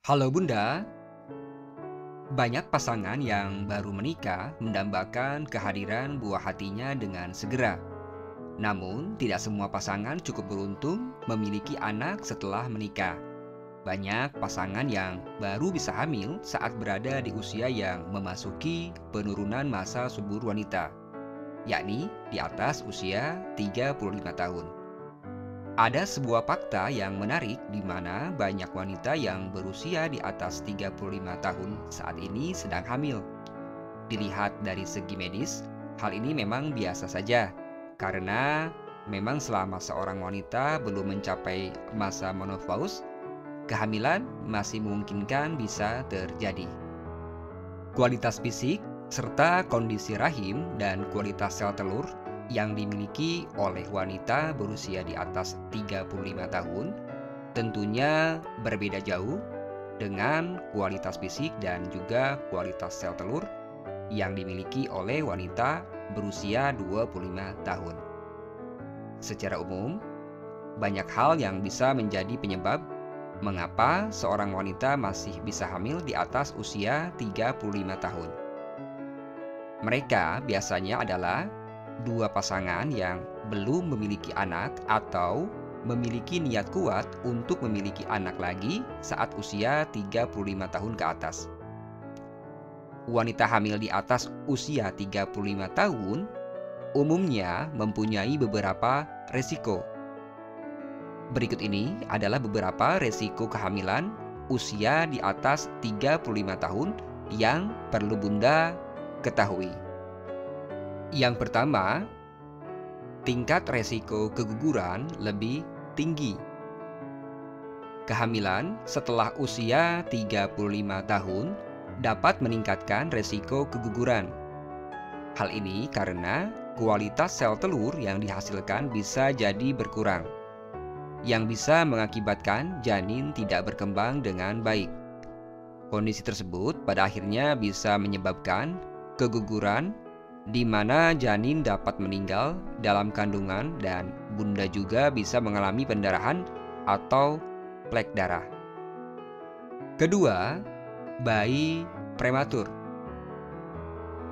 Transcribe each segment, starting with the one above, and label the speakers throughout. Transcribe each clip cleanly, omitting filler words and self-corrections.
Speaker 1: Halo Bunda, banyak pasangan yang baru menikah mendambakan kehadiran buah hatinya dengan segera. Namun, tidak semua pasangan cukup beruntung memiliki anak setelah menikah. Banyak pasangan yang baru bisa hamil saat berada di usia yang memasuki penurunan masa subur wanita, yakni di atas usia 35 tahun. Ada sebuah fakta yang menarik di mana banyak wanita yang berusia di atas 35 tahun saat ini sedang hamil. Dilihat dari segi medis, hal ini memang biasa saja karena memang selama seorang wanita belum mencapai masa menopause, kehamilan masih memungkinkan bisa terjadi. Kualitas fisik serta kondisi rahim dan kualitas sel telur yang dimiliki oleh wanita berusia di atas 35 tahun tentunya berbeda jauh dengan kualitas fisik dan juga kualitas sel telur yang dimiliki oleh wanita berusia 25 tahun. Secara umum, banyak hal yang bisa menjadi penyebab mengapa seorang wanita masih bisa hamil di atas usia 35 tahun. Mereka biasanya adalah dua pasangan yang belum memiliki anak atau memiliki niat kuat untuk memiliki anak lagi saat usia 35 tahun ke atas. Wanita hamil di atas usia 35 tahun umumnya mempunyai beberapa resiko. Berikut ini adalah beberapa resiko kehamilan usia di atas 35 tahun yang perlu Bunda ketahui. Yang pertama, tingkat resiko keguguran lebih tinggi. Kehamilan setelah usia 35 tahun dapat meningkatkan resiko keguguran. Hal ini karena kualitas sel telur yang dihasilkan bisa jadi berkurang, yang bisa mengakibatkan janin tidak berkembang dengan baik. Kondisi tersebut pada akhirnya bisa menyebabkan keguguran di mana janin dapat meninggal dalam kandungan dan bunda juga bisa mengalami pendarahan atau plek darah. Kedua, bayi prematur.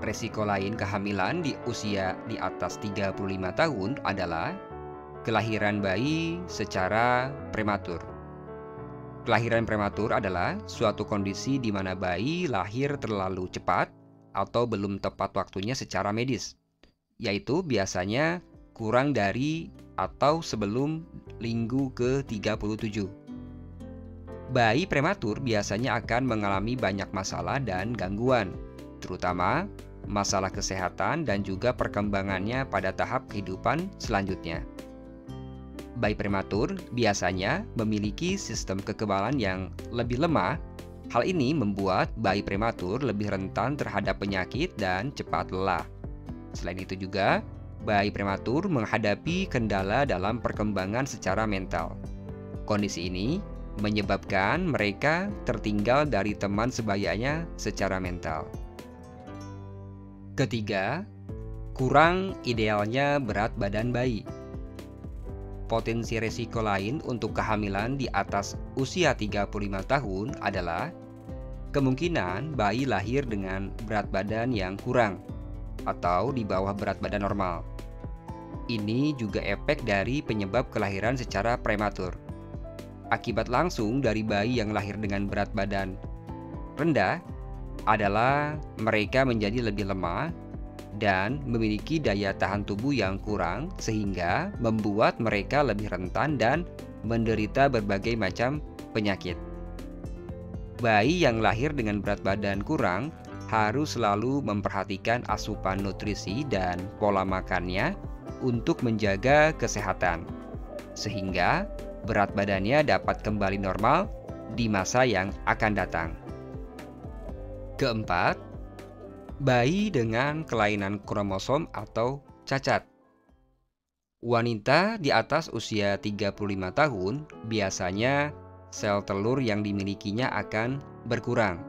Speaker 1: Resiko lain kehamilan di usia di atas 35 tahun adalah kelahiran bayi secara prematur. Kelahiran prematur adalah suatu kondisi di mana bayi lahir terlalu cepat atau belum tepat waktunya secara medis, yaitu biasanya kurang dari atau sebelum minggu ke-37. Bayi prematur biasanya akan mengalami banyak masalah dan gangguan, terutama masalah kesehatan dan juga perkembangannya pada tahap kehidupan selanjutnya. Bayi prematur biasanya memiliki sistem kekebalan yang lebih lemah. Hal ini membuat bayi prematur lebih rentan terhadap penyakit dan cepat lelah. Selain itu juga, bayi prematur menghadapi kendala dalam perkembangan secara mental. Kondisi ini menyebabkan mereka tertinggal dari teman sebayanya secara mental. Ketiga, kurang idealnya berat badan bayi. Potensi resiko lain untuk kehamilan di atas usia 35 tahun adalah kemungkinan bayi lahir dengan berat badan yang kurang atau di bawah berat badan normal. Ini juga efek dari penyebab kelahiran secara prematur. Akibat langsung dari bayi yang lahir dengan berat badan rendah adalah mereka menjadi lebih lemah dan memiliki daya tahan tubuh yang kurang sehingga membuat mereka lebih rentan dan menderita berbagai macam penyakit. Bayi yang lahir dengan berat badan kurang harus selalu memperhatikan asupan nutrisi dan pola makannya untuk menjaga kesehatan, sehingga berat badannya dapat kembali normal di masa yang akan datang. Keempat, bayi dengan kelainan kromosom atau cacat. Wanita di atas usia 35 tahun biasanya sel telur yang dimilikinya akan berkurang.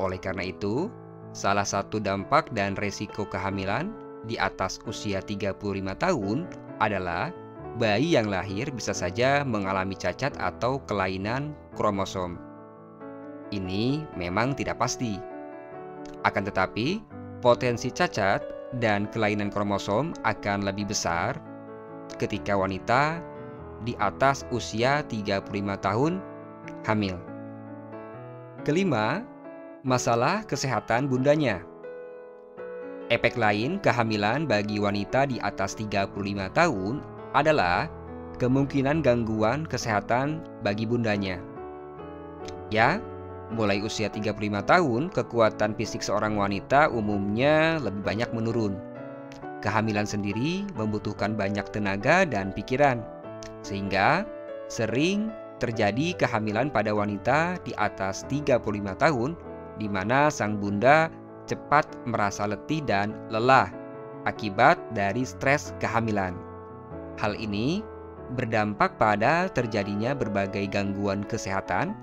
Speaker 1: Oleh karena itu, salah satu dampak dan resiko kehamilan di atas usia 35 tahun adalah bayi yang lahir bisa saja mengalami cacat atau kelainan kromosom. Ini memang tidak pasti. Akan tetapi, potensi cacat dan kelainan kromosom akan lebih besar ketika wanita di atas usia 35 tahun hamil. Kelima, masalah kesehatan bundanya. Efek lain kehamilan bagi wanita di atas 35 tahun adalah kemungkinan gangguan kesehatan bagi bundanya. Ya, mulai usia 35 tahun, kekuatan fisik seorang wanita umumnya lebih banyak menurun. Kehamilan sendiri membutuhkan banyak tenaga dan pikiran, sehingga sering terjadi kehamilan pada wanita di atas 35 tahun, di mana sang bunda cepat merasa letih dan lelah akibat dari stres kehamilan. Hal ini berdampak pada terjadinya berbagai gangguan kesehatan,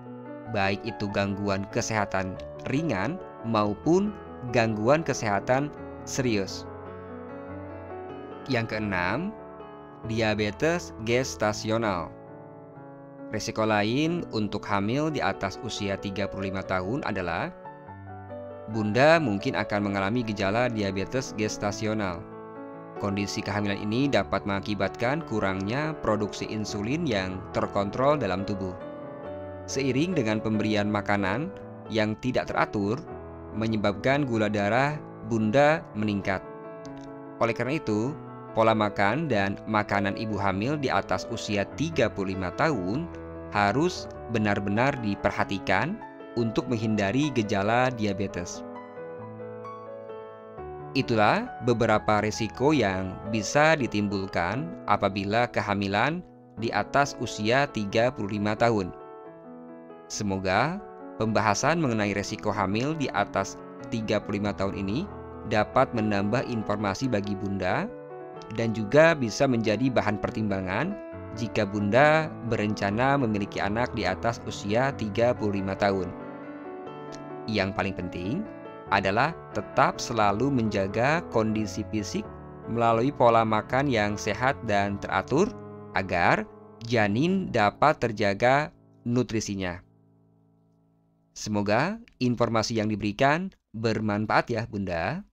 Speaker 1: baik itu gangguan kesehatan ringan maupun gangguan kesehatan serius. Yang keenam, diabetes gestasional. Risiko lain untuk hamil di atas usia 35 tahun adalah bunda mungkin akan mengalami gejala diabetes gestasional. Kondisi kehamilan ini dapat mengakibatkan kurangnya produksi insulin yang terkontrol dalam tubuh. Seiring dengan pemberian makanan yang tidak teratur, menyebabkan gula darah bunda meningkat. Oleh karena itu, pola makan dan makanan ibu hamil di atas usia 35 tahun harus benar-benar diperhatikan untuk menghindari gejala diabetes. Itulah beberapa risiko yang bisa ditimbulkan apabila kehamilan di atas usia 35 tahun. Semoga pembahasan mengenai risiko hamil di atas 35 tahun ini dapat menambah informasi bagi bunda dan juga bisa menjadi bahan pertimbangan jika bunda berencana memiliki anak di atas usia 35 tahun. Yang paling penting adalah tetap selalu menjaga kondisi fisik melalui pola makan yang sehat dan teratur agar janin dapat terjaga nutrisinya. Semoga informasi yang diberikan bermanfaat ya Bunda.